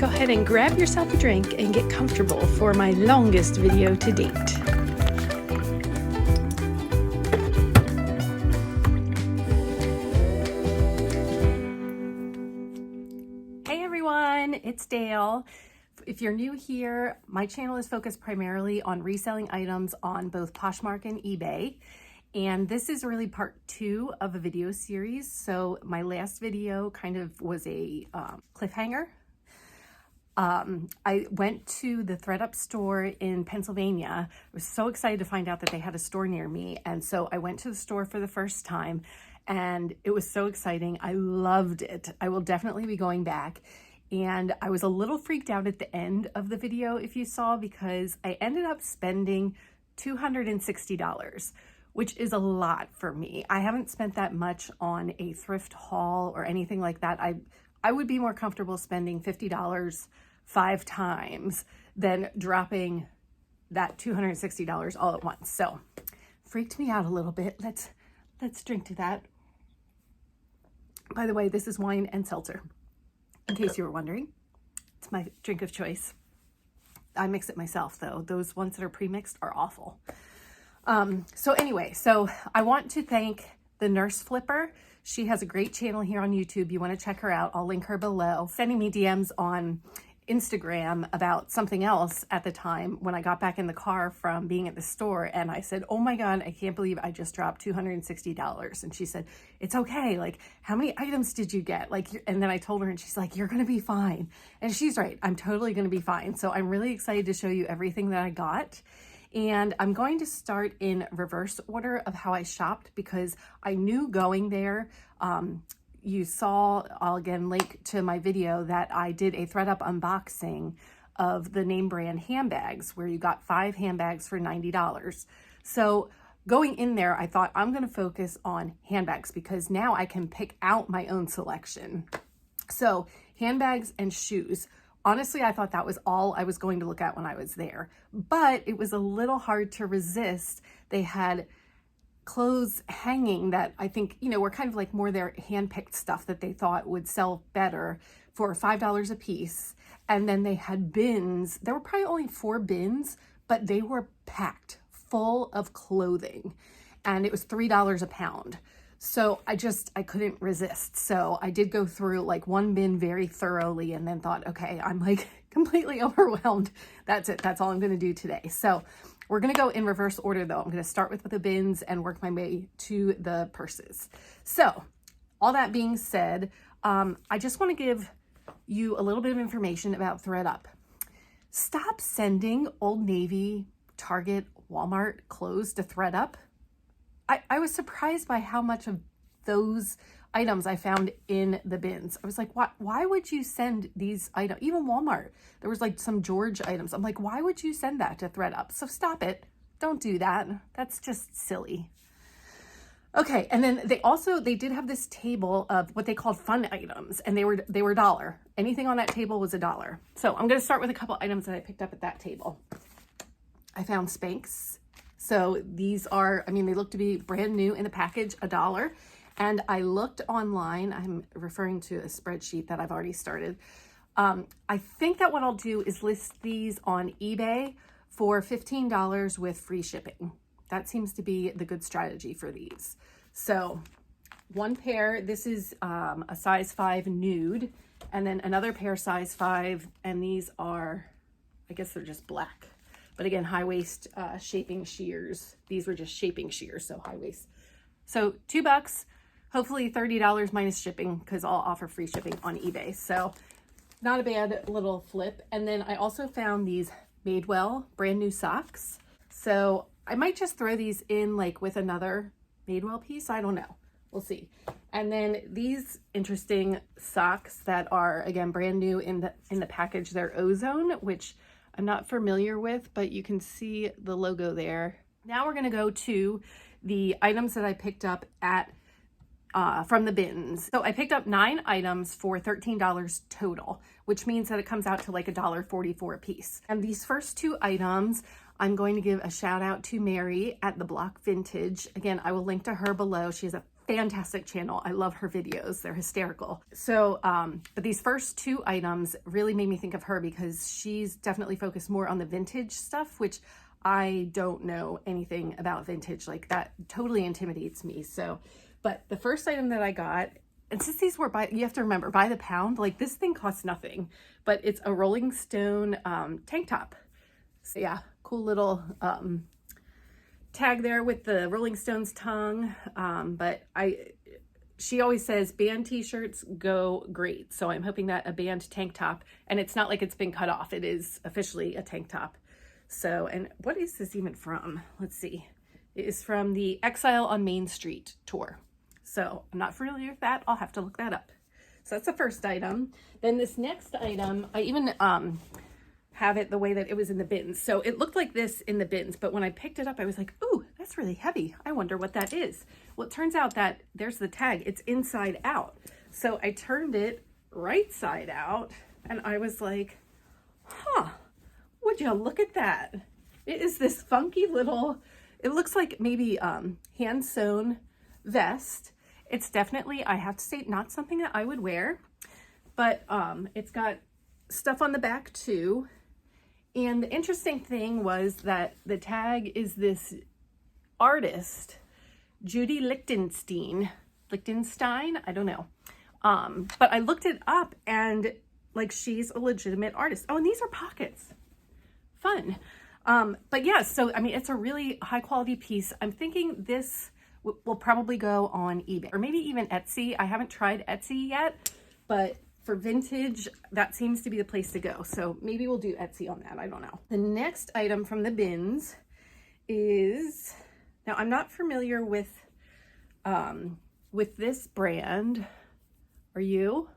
Go ahead and grab yourself a drink and get comfortable for my longest video to date. Hey everyone, it's Dale. If you're new here, my channel is focused primarily on reselling items on both Poshmark and eBay. And this is really part 2 of a video series. So my last video kind of was a cliffhanger. I went to the thredUP store in Pennsylvania. I was so excited to find out that they had a store near me. And so I went to the store for the first time and it was so exciting. I loved it. I will definitely be going back. And I was a little freaked out at the end of the video, if you saw, because I ended up spending $260. Which is a lot for me. I haven't spent that much on a thrift haul or anything like that. I would be more comfortable spending $50 5 times than dropping that $260 all at once. So freaked me out a little bit. Let's drink to that. By the way, this is wine and seltzer, in case you were wondering. It's my drink of choice. I mix it myself though. Those ones that are pre-mixed are awful. So anyway, so I want to thank the Nurse Flipper. She has a great channel here on YouTube. You want to check her out. I'll link her below. Sending me DMs on Instagram about something else at the time when I got back in the car from being at the store. And I said, oh my God, I can't believe I just dropped $260. And she said, it's okay. Like, how many items did you get? Like, and then I told her and she's like, you're going to be fine. And she's right. I'm totally going to be fine. So I'm really excited to show you everything that I got. And I'm going to start in reverse order of how I shopped because I knew going there, you saw, I'll again link to my video that I did a thredUP unboxing of the name brand handbags where you got 5 handbags for $90. So going in there, I thought I'm going to focus on handbags because now I can pick out my own selection. So handbags and shoes. Honestly, I thought that was all I was going to look at when I was there, but it was a little hard to resist. They had clothes hanging that I think, you know, were kind of like more their hand-picked stuff that they thought would sell better for $5 a piece. And then they had bins. There were probably only 4 bins, but they were packed full of clothing and it was $3 a pound. So I couldn't resist. So I did go through like one bin very thoroughly and then thought, okay, I'm like completely overwhelmed. That's it. That's all I'm going to do today. So we're going to go in reverse order though. I'm going to start with the bins and work my way to the purses. So all that being said, I just want to give you a little bit of information about thredUP. Stop sending Old Navy, Target, Walmart clothes to thredUP. I was surprised by how much of those items I found in the bins. I was like, why would you send these items? Even Walmart, there was like some George items. I'm like, why would you send that to thredUP? So stop it. Don't do that. That's just silly. Okay, and then they did have this table of what they called fun items, and they were $1. Anything on that table was $1. So I'm going to start with a couple items that I picked up at that table. I found Spanx. So these are, I mean, they look to be brand new in the package, $1. And I looked online, I'm referring to a spreadsheet that I've already started. I think that what I'll do is list these on eBay for $15 with free shipping. That seems to be the good strategy for these. So one pair, this is a size 5 nude, and then another pair size 5, and these are, I guess they're just black. But again, high waist shaping shears. These were just shaping shears, so high waist. So $2, hopefully $30 minus shipping because I'll offer free shipping on eBay. So not a bad little flip. And then I also found these Madewell brand new socks. So I might just throw these in like with another Madewell piece. I don't know. We'll see. And then these interesting socks that are, again, brand new in the package. They're Ozone, which I'm not familiar with, but you can see the logo there. Now we're going to go to the items that I picked up at from the bins. So I picked up 9 items for $13 total, which means that it comes out to like $1.44 a piece. And these first 2 items, I'm going to give a shout out to Mary at The Block Vintage. Again, I will link to her below. She has a fantastic channel. I love her videos. They're hysterical. So, but these first two items really made me think of her because she's definitely focused more on the vintage stuff, which I don't know anything about vintage. Like that totally intimidates me. So, but the first item that I got, and since these were you have to remember, by the pound, like this thing costs nothing, but it's a Rolling Stone tank top. So yeah, cool little tag there with the Rolling Stones tongue. But she always says band t-shirts go great. So I'm hoping that a band tank top, and it's not like it's been cut off. It is officially a tank top. So, and what is this even from? Let's see. It is from the Exile on Main Street tour. So I'm not familiar with that. I'll have to look that up. So that's the first item. Then this next item, I even have it the way that it was in the bins. So it looked like this in the bins, but when I picked it up, I was like, ooh, that's really heavy. I wonder what that is. Well, it turns out that there's the tag. It's inside out. So I turned it right side out and I was like, huh, would you look at that? It is this funky little, it looks like maybe hand sewn vest. It's definitely, I have to say, not something that I would wear, but it's got stuff on the back too. And the interesting thing was that the tag is this artist, Judy Lichtenstein, I don't know. But I looked it up and like she's a legitimate artist. Oh, and these are pockets. Fun. But yeah, so I mean, it's a really high quality piece. I'm thinking this will probably go on eBay or maybe even Etsy. I haven't tried Etsy yet, but for vintage, that seems to be the place to go. So maybe we'll do Etsy on that. I don't know. The next item from the bins is, now I'm not familiar with this brand. Are you?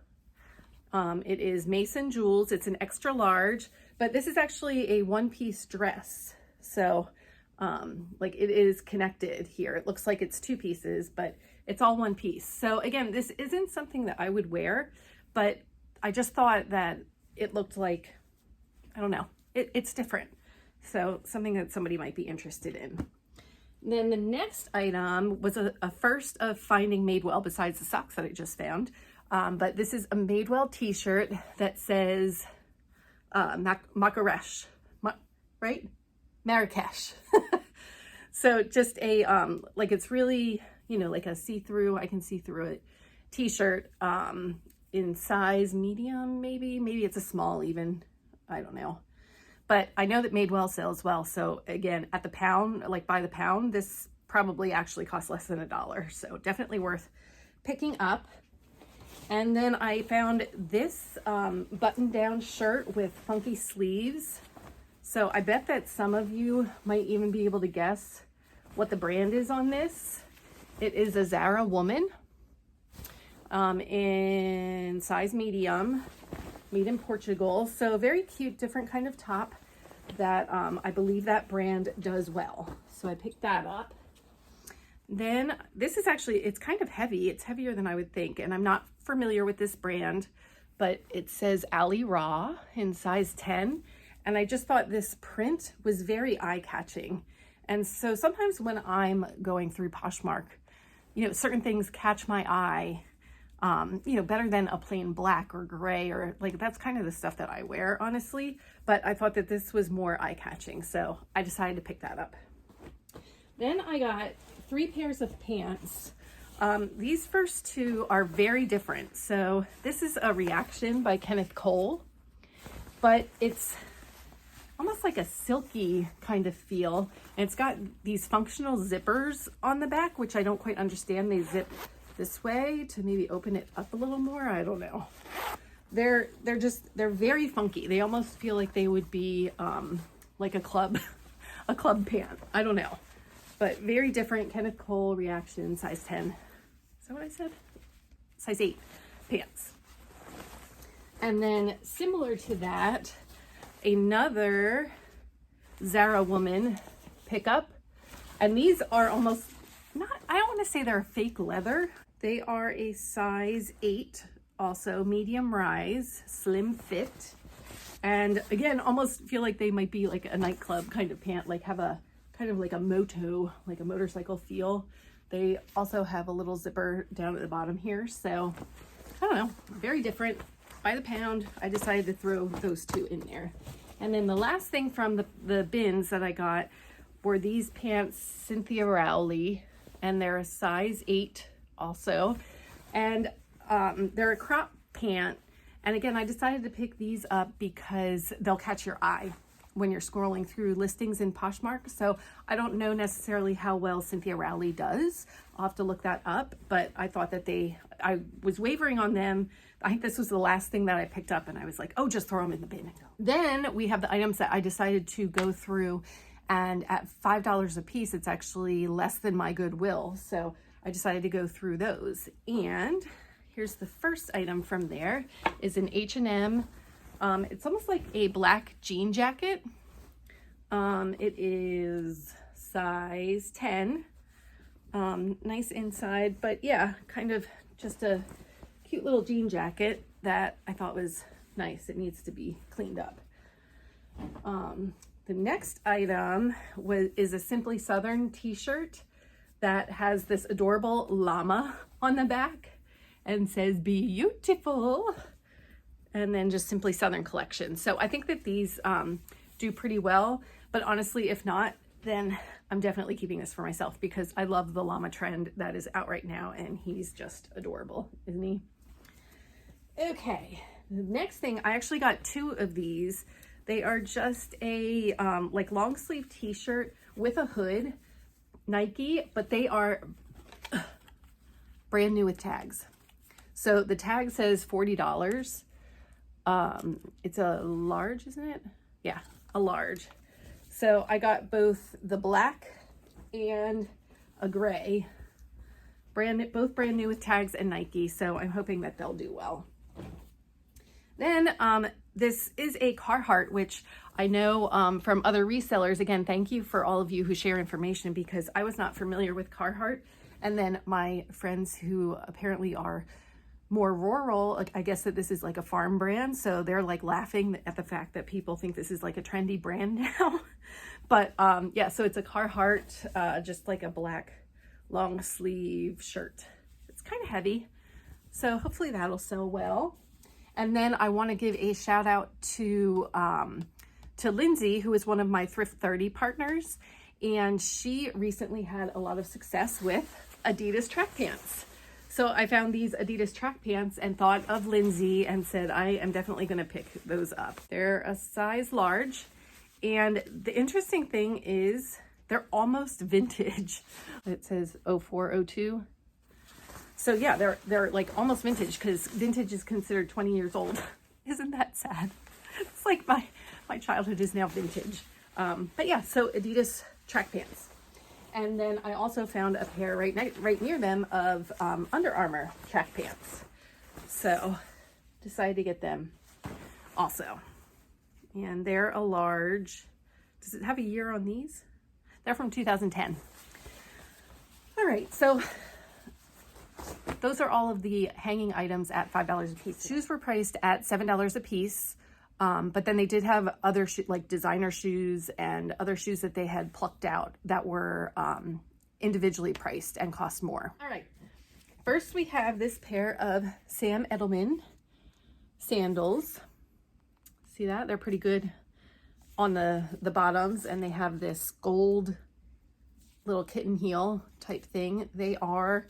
It is Mason Jewels. It's an extra large, but this is actually a one-piece dress. So like it is connected here. It looks like it's two pieces, but it's all one piece. So again, this isn't something that I would wear, but I just thought that it looked like, I don't know, it's different. So something that somebody might be interested in. Then the next item was a first of finding Madewell besides the socks that I just found. But this is a Madewell t-shirt that says Marrakesh, right? Marrakesh. So just a, like it's really, you know, like a see-through, I can see through it, t-shirt in size medium, maybe it's a small even, I don't know. But I know that Madewell sells well. So again, at the pound, like by the pound, this probably actually costs less than $1. So definitely worth picking up. And then I found this button-down shirt with funky sleeves. So I bet that some of you might even be able to guess what the brand is on this. It is a Zara Woman in size medium, made in Portugal. So very cute, different kind of top that I believe that brand does well. So I picked that up. Then this is actually, it's kind of heavy. It's heavier than I would think. And I'm not familiar with this brand, but it says Ali Raw in size 10. And I just thought this print was very eye-catching. And so sometimes when I'm going through Poshmark, you know, certain things catch my eye, you know, better than a plain black or gray, or like, that's kind of the stuff that I wear, honestly. But I thought that this was more eye-catching. So I decided to pick that up. Then I got 3 pairs of pants. These first two are very different. So this is a Reaction by Kenneth Cole, but it's almost like a silky kind of feel. And it's got these functional zippers on the back, which I don't quite understand. They zip this way to maybe open it up a little more. I don't know. They're very funky. They almost feel like they would be like a club pant. I don't know. But very different. Kenneth Cole Reaction, size 10. Is that what I said? Size 8 pants. And then similar to that, another Zara Woman pickup. And these are almost not, I don't want to say they're fake leather. They are a size 8, also medium rise, slim fit. And again, almost feel like they might be like a nightclub kind of pant, like have a kind of like a moto, like a motorcycle feel. they also have a little zipper down at the bottom here. So I don't know, very different. By the pound, I decided to throw those two in there. And then the last thing from the bins that I got were these pants, Cynthia Rowley, and they're a size 8 also. And they're a crop pant. And again, I decided to pick these up because they'll catch your eye when you're scrolling through listings in Poshmark. So I don't know necessarily how well Cynthia Rowley does. I'll have to look that up, but I thought that I was wavering on them. I think this was the last thing that I picked up, and I was like, oh, just throw them in the bin. Then we have the items that I decided to go through, and at $5 a piece, it's actually less than my Goodwill. So I decided to go through those. And here's the first item from there is an H&M. It's almost like a black jean jacket. It is size 10. Nice inside, but yeah, kind of just a cute little jean jacket that I thought was nice. It needs to be cleaned up. The next item is a Simply Southern t-shirt that has this adorable llama on the back and says beautiful, and then just Simply Southern collection. So I think that these do pretty well, but honestly, if not, then I'm definitely keeping this for myself because I love the llama trend that is out right now, and he's just adorable, isn't he? Okay, the next thing, I actually got 2 of these. They are just a like long sleeve t-shirt with a hood, Nike, but they are brand new with tags. So the tag says $40. It's a large, isn't it? Yeah, a large. So I got both the black and a gray, both brand new with tags and Nike. So I'm hoping that they'll do well. Then this is a Carhartt, which I know from other resellers. Again, thank you for all of you who share information because I was not familiar with Carhartt. And then my friends who apparently are more rural, I guess that this is like a farm brand. So they're like laughing at the fact that people think this is like a trendy brand now. But yeah, so it's a Carhartt, just like a black long sleeve shirt. It's kind of heavy. So hopefully that'll sell well. And then I want to give a shout out to Lindsay, who is one of my Thrift 30 partners. And she recently had a lot of success with Adidas track pants. So I found these Adidas track pants and thought of Lindsay and said, I am definitely going to pick those up. They're a size large. And the interesting thing is they're almost vintage. It says 0402. So yeah, they're like almost vintage because vintage is considered 20 years old. Isn't that sad? It's like my childhood is now vintage. But yeah, so Adidas track pants. And then I also found a pair right near them of Under Armour track pants. So decided to get them also. And they're a large. Does it have a year on these? They're from 2010. All right, so those are all of the hanging items at $5 a piece. Shoes were priced at $7 a piece. But then they did have other like designer shoes and other shoes that they had plucked out that were individually priced and cost more. All right. First, we have this pair of Sam Edelman sandals. See that? They're pretty good on the bottoms, and they have this gold little kitten heel type thing. They are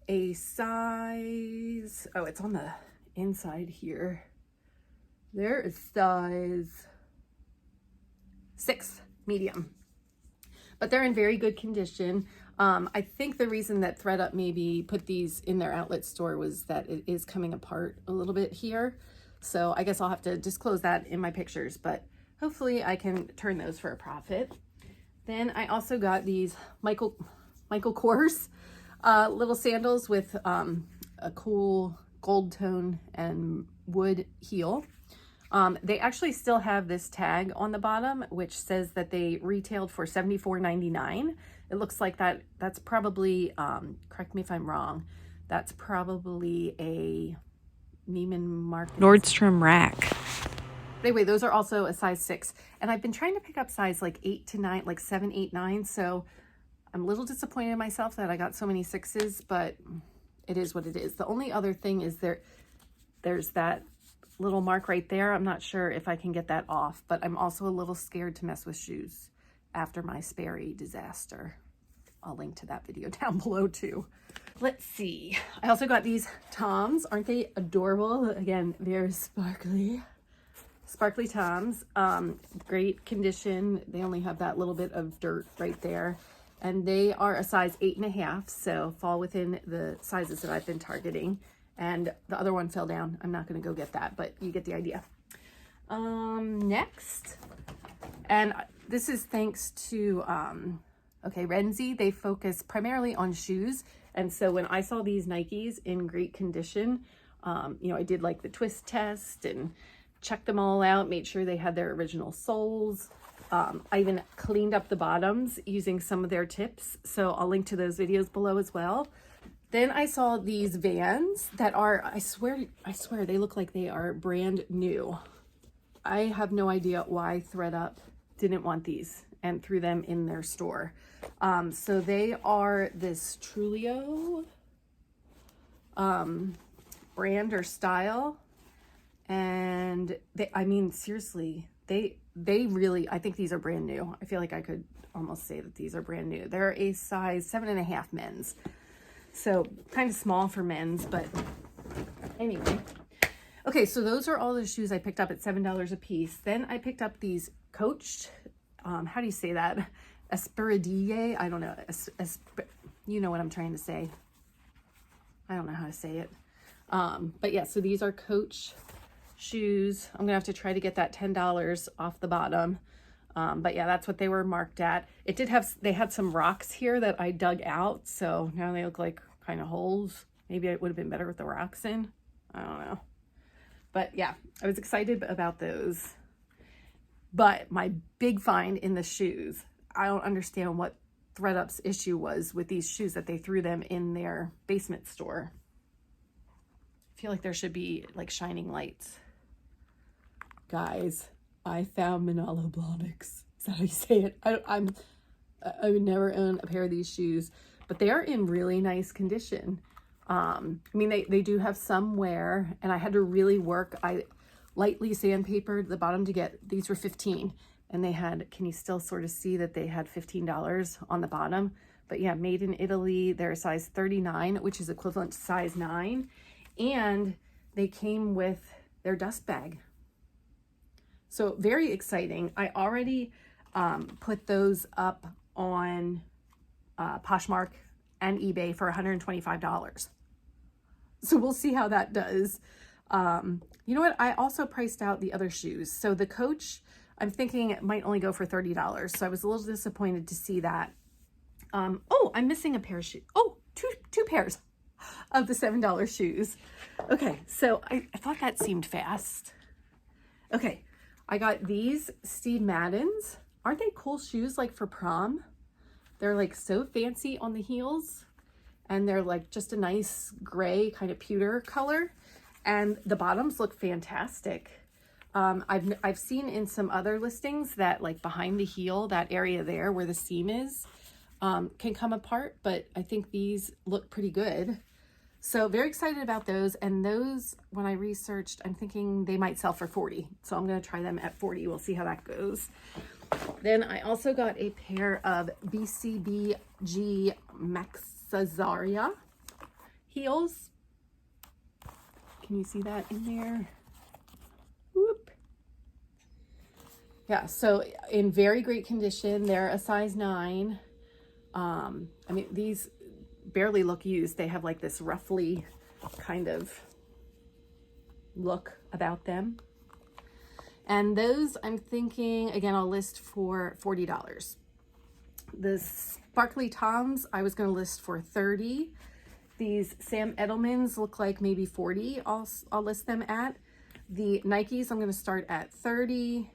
a size, oh, it's on the inside here. There is size 6, medium, but they're in very good condition. I think the reason that thredUP maybe put these in their outlet store was that it is coming apart a little bit here. So I guess I'll have to disclose that in my pictures, but hopefully I can turn those for a profit. Then I also got these Michael Kors little sandals with a cool gold tone and wood heel. They actually still have this tag on the bottom, which says that they retailed for $74.99. It looks like that's probably, correct me if I'm wrong, that's probably a Neiman Marcus. Nordstrom Rack. Anyway, those are also a size 6. And I've been trying to pick up size like 8 to 9, like 7, 8, 9. So I'm a little disappointed in myself that I got so many 6s, but it is what it is. The only other thing is there's that little mark right there. I'm not sure if I can get that off, but I'm also a little scared to mess with shoes after my Sperry disaster. I'll link to that video down below too. Let's see. I also got these Toms. Aren't they adorable? Again, they're sparkly. Sparkly Toms. Great condition. They only have that little bit of dirt right there. And they are a size 8.5, so fall within the sizes that I've been targeting. And the other one fell down. I'm not going to go get that, but you get the idea. Next, and this is thanks to, okay, Renzi. They focus primarily on shoes. And so when I saw these Nikes in great condition, you know, I did like the twist test and checked them all out, made sure they had their original soles. I even cleaned up the bottoms using some of their tips. So I'll link to those videos below as well. Then I saw these Vans that are, I swear they look like they are brand new. I have no idea why thredUP didn't want these and threw them in their store. So they are this Trulio brand or style. And they, I mean, seriously, they really, I think these are brand new. I feel like I could almost say that these are brand new. They're a size 7.5 men's. So kind of small for men's, but anyway. Okay, so those are all the shoes I picked up at $7 a piece. Then I picked up these Coached, how do you say that? Esperidille? I don't know. You know what I'm trying to say. I don't know how to say it. But yeah, so these are Coach shoes. I'm gonna have to try to get that $10 off the bottom. But yeah, that's what they were marked at. It did have, they had some rocks here that I dug out. So now they look like kind of holes. Maybe it would have been better with the rocks in. I don't know. But yeah, I was excited about those. But my big find in the shoes, I don't understand what thredUP's issue was with these shoes that they threw them in their basement store. I feel like there should be like shining lights. Guys, I found Manolo Blahniks. Is that how you say it? I would never own a pair of these shoes, but they are in really nice condition. I mean, they do have some wear, and I had to really work. I lightly sandpapered the bottom to get, these were 15, and they had, can you still sort of see that they had $15 on the bottom? But yeah, made in Italy. They're a size 39, which is equivalent to size 9. And they came with their dust bag. So very exciting. I already put those up on Poshmark and eBay for $125. So we'll see how that does. You know what? I also priced out the other shoes. So the Coach, I'm thinking it might only go for $30. So I was a little disappointed to see that. Oh, I'm missing a pair of shoes. Oh, two pairs of the $7 shoes. Okay, so I thought that seemed fast. Okay, I got these Steve Maddens. Aren't they cool shoes like for prom? They're like so fancy on the heels, and they're like just a nice gray kind of pewter color, and the bottoms look fantastic. I've seen in some other listings that like behind the heel, that area there where the seam is, can come apart, but I think these look pretty good. So very excited about those. And those, when I researched, I'm thinking they might sell for 40. So I'm going to try them at 40. We'll see how that goes. Then I also got a pair of BCBG Maxazaria heels. Can you see that in there? Whoop. Yeah, so in very great condition. They're a size 9. I mean, these barely look used. They have like this roughly kind of look about them. And those I'm thinking, again, I'll list for $40. The sparkly Toms, I was going to list for $30. These Sam Edelmans look like maybe $40. I'll list them at. The Nikes, I'm going to start at $30.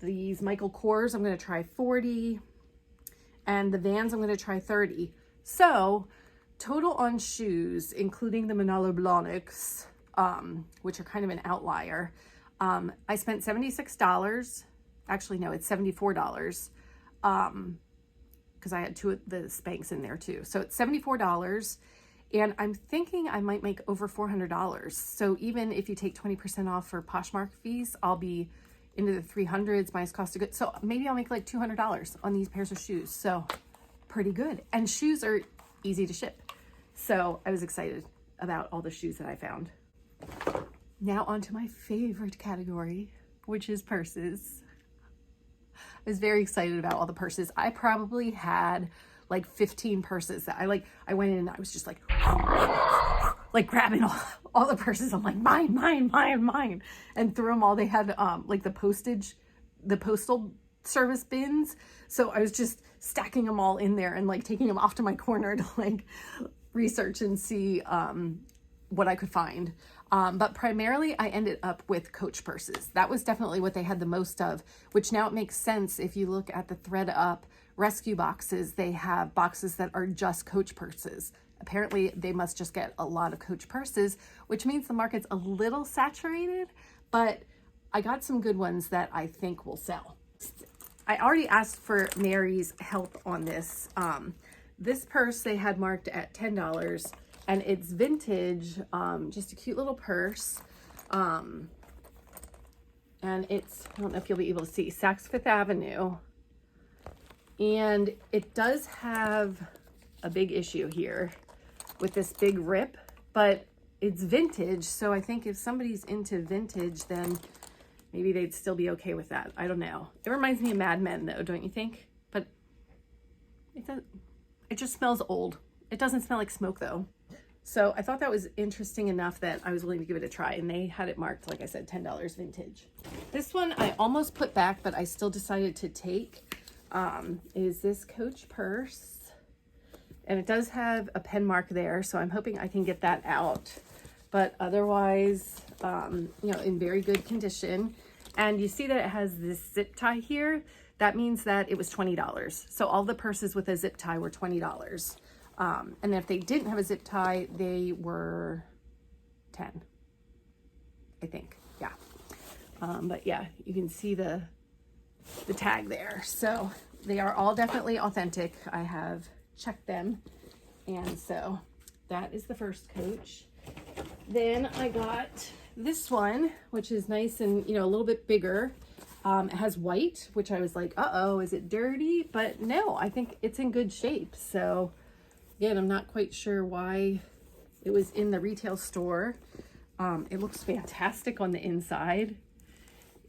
These Michael Kors, I'm going to try $40. And the Vans, I'm going to try $30. So total on shoes, including the Manolo Blahniks, which are kind of an outlier, I spent $76. Actually, no, it's $74. because I had 2 of the Spanx in there too. So it's $74. And I'm thinking I might make over $400. So even if you take 20% off for Poshmark fees, I'll be into the 300s minus cost of goods. So maybe I'll make like $200 on these pairs of shoes. So pretty good. And shoes are easy to ship. So I was excited about all the shoes that I found. Now on to my favorite category, which is purses. I was very excited about all the purses. I probably had like 15 purses that I went in and I was just like grabbing all the purses. I'm like, mine, mine, mine, mine, and threw them all. They had like the postal service bins. So I was just stacking them all in there and like taking them off to my corner to like research and see what I could find. But primarily I ended up with Coach purses. That was definitely what they had the most of, which now it makes sense. If you look at the thredUP rescue boxes, they have boxes that are just Coach purses. Apparently they must just get a lot of Coach purses, which means the market's a little saturated, but I got some good ones that I think will sell. I already asked for Mary's help on this. This purse they had marked at $10, and it's vintage, just a cute little purse. And it's, I don't know if you'll be able to see, Saks Fifth Avenue. And it does have a big issue here with this big rip, but it's vintage. So I think if somebody's into vintage, then maybe they'd still be okay with that. I don't know. It reminds me of Mad Men though, don't you think? But it just smells old. It doesn't smell like smoke though. So I thought that was interesting enough that I was willing to give it a try, and they had it marked, like I said, $10 vintage. This one I almost put back, but I still decided to take, is this Coach purse. And it does have a pen mark there, so I'm hoping I can get that out. But otherwise, you know, in very good condition. And you see that it has this zip tie here. That means that it was $20. So all the purses with a zip tie were $20. And if they didn't have a zip tie, they were 10, I think. Yeah. But yeah, you can see the tag there. So they are all definitely authentic. I have checked them. And so that is the first Coach. Then I got this one, which is nice and, you know, a little bit bigger. It has white, which I was like, uh-oh, is it dirty? But no, I think it's in good shape. So again, I'm not quite sure why it was in the retail store. It looks fantastic on the inside.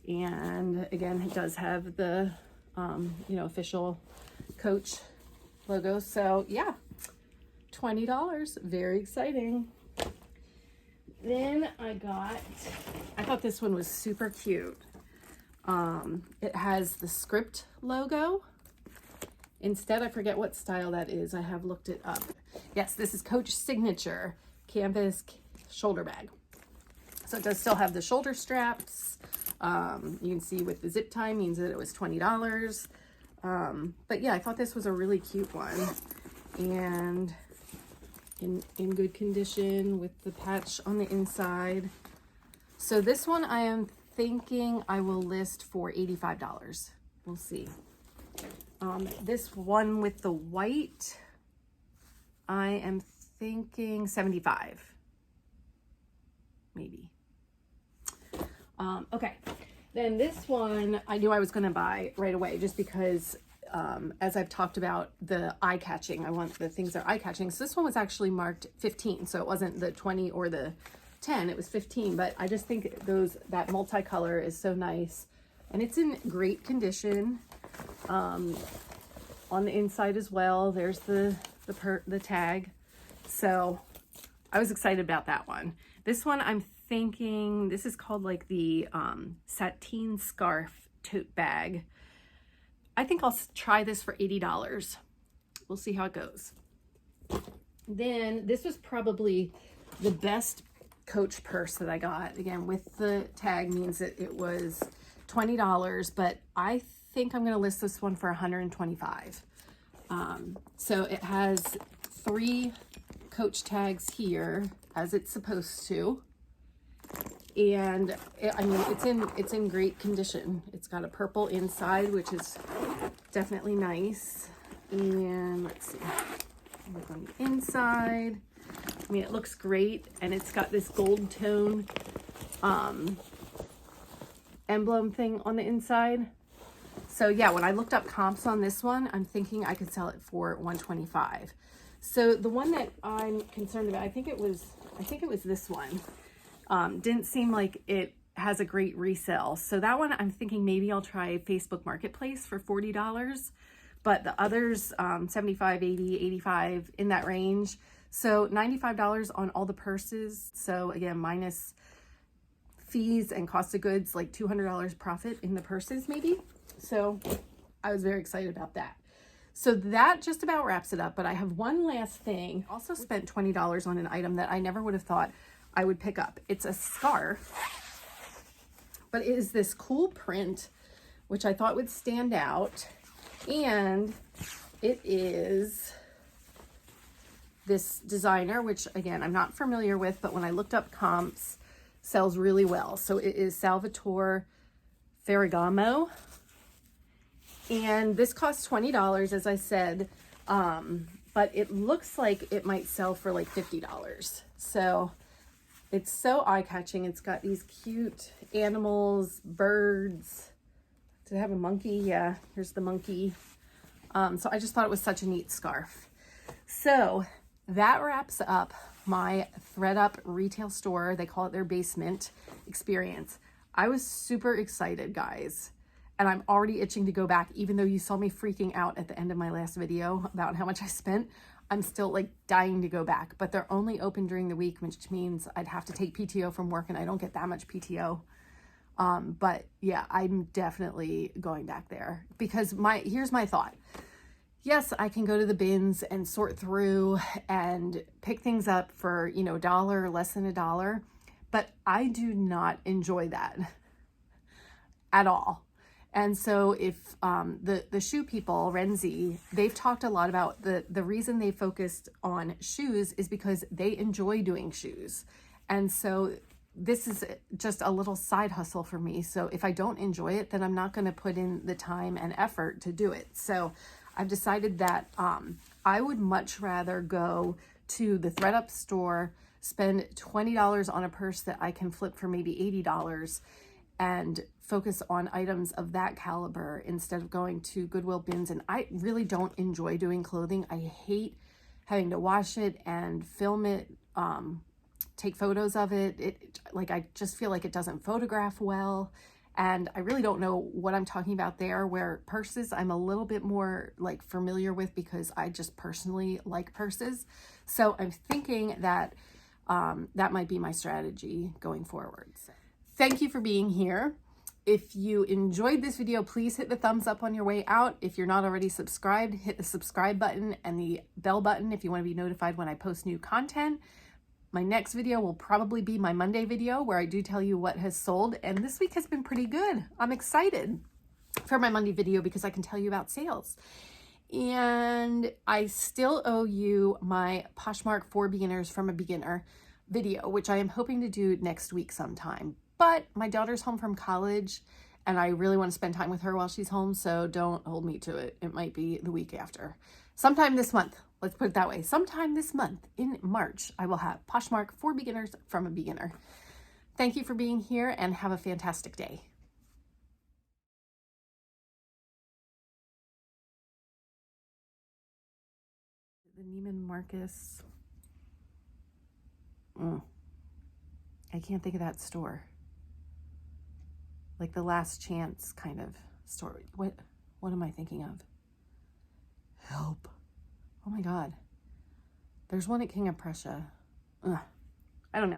And again, it does have the, you know, official Coach logo. So yeah, $20, very exciting. Then I thought this one was super cute. It has the Script logo. Instead, I forget what style that is. I have looked it up. Yes, this is Coach Signature Canvas Shoulder Bag. So it does still have the shoulder straps. You can see with the zip tie means that it was $20. But yeah, I thought this was a really cute one. And in good condition with the patch on the inside. So this one I am thinking I will list for $85. We'll see. This one with the white, I am thinking $75, maybe. Okay, then this one I knew I was going to buy right away just because, as I've talked about, the eye-catching, I want the things that are eye-catching. So this one was actually marked 15, so it wasn't the 20 or the 10, it was 15, but I just think that multicolor is so nice, and it's in great condition. On the inside as well, there's the tag. So I was excited about that one. This one I'm thinking, this is called like the sateen scarf tote bag. I think I'll try this for $80. We'll see how it goes. Then this was probably the best Coach purse that I got. Again, with the tag means that it was $20, but I think I'm going to list this one for $125. So it has 3 Coach tags here, as it's supposed to, and I mean it's in great condition. It's got a purple inside, which is definitely nice, And let's see, look on the inside. I mean, it looks great, and it's got this gold tone emblem thing on the inside. So yeah, when I looked up comps on this one, I'm thinking I could sell it for $125. So the one that I'm concerned about, I think it was this one. Didn't seem like it has a great resale. So that one, I'm thinking maybe I'll try Facebook Marketplace for $40. But the others, 75, 80, 85, in that range. So $95 on all the purses. So again, minus fees and cost of goods, like $200 profit in the purses maybe. So I was very excited about that. So that just about wraps it up, but I have one last thing. I also spent $20 on an item that I never would have thought I would pick up. It's a scarf, but it is this cool print, which I thought would stand out. And it is this designer, which again, I'm not familiar with, but when I looked up comps, sells really well. So it is Salvatore Ferragamo. And this costs $20, as I said, but it looks like it might sell for like $50. So it's so eye-catching. It's got these cute animals, birds. Does it have a monkey? Yeah, here's the monkey. So I just thought it was such a neat scarf. So that wraps up my thredUP retail store. They call it their basement experience. I was super excited, guys. And I'm already itching to go back, even though you saw me freaking out at the end of my last video about how much I spent. I'm still like dying to go back, but they're only open during the week, which means I'd have to take PTO from work, and I don't get that much PTO. But yeah, I'm definitely going back there because here's my thought. Yes, I can go to the bins and sort through and pick things up for, you know, $1, less than $1, but I do not enjoy that at all. And so if the shoe people, Renzi, they've talked a lot about the reason they focused on shoes is because they enjoy doing shoes. And so this is just a little side hustle for me. So if I don't enjoy it, then I'm not going to put in the time and effort to do it. So I've decided that I would much rather go to the thredUP store, spend $20 on a purse that I can flip for maybe $80, and focus on items of that caliber instead of going to Goodwill bins. And I really don't enjoy doing clothing. I hate having to wash it and film it, take photos of it. Like, I just feel like it doesn't photograph well. And I really don't know what I'm talking about there, where purses I'm a little bit more like familiar with because I just personally like purses. So I'm thinking that that might be my strategy going forward. So thank you for being here. If you enjoyed this video, please hit the thumbs up on your way out. If you're not already subscribed, hit the subscribe button and the bell button if you want to be notified when I post new content. My next video will probably be my Monday video where I do tell you what has sold. And this week has been pretty good. I'm excited for my Monday video because I can tell you about sales. And I still owe you my Poshmark for Beginners from a Beginner video, which I am hoping to do next week sometime. But my daughter's home from college and I really want to spend time with her while she's home. So don't hold me to it. It might be the week after. Sometime this month. Let's put it that way. Sometime this month in March, I will have Poshmark for Beginners from a Beginner. Thank you for being here and have a fantastic day. The Neiman Marcus. I can't think of that store. Like the Last Chance kind of store. What am I thinking of? Help. Oh my God. There's one at King of Prussia. I don't know.